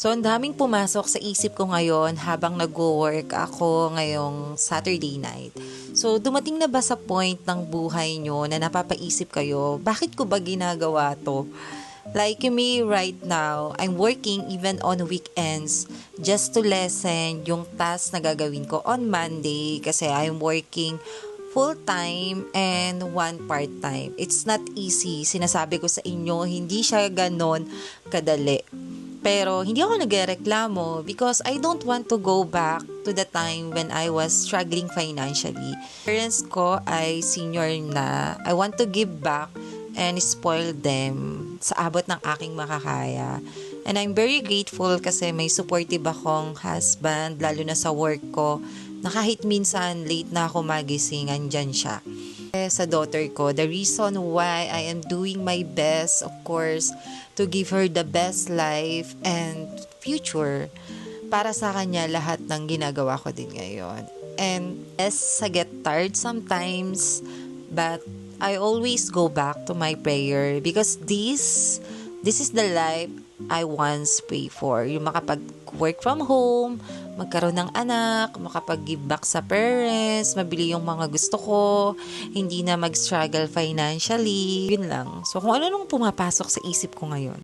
So, ang daming pumasok sa isip ko ngayon habang nag-work ako ngayong Saturday night. So, dumating na ba sa point ng buhay nyo na napapaisip kayo, bakit ko ba ginagawa to? Like me right now, I'm working even on weekends just to lessen yung task na gagawin ko on Monday kasi I'm working full-time and one part-time. It's not easy. Sinasabi ko sa inyo, hindi siya ganon kadali. Pero hindi ako nagreklamo because I don't want to go back to the time when I was struggling financially. Parents ko ay senior na. I want to give back and spoil them sa abot ng aking makakaya. And I'm very grateful kasi may supportive akong husband, lalo na sa work ko, na kahit minsan late na ako magising, andyan siya. Sa daughter ko, the reason why I am doing my best, of course, to give her the best life and future. Para sa kanya, lahat ng ginagawa ko din ngayon. And yes, I get tired sometimes, but I always go back to my prayer because this is the life I once prayed for. Yung makapag-work from home, magkaroon ng anak, makapag-give back sa parents, mabili yung mga gusto ko, hindi na mag-struggle financially. Yun lang. So, kung ano nung pumapasok sa isip ko ngayon.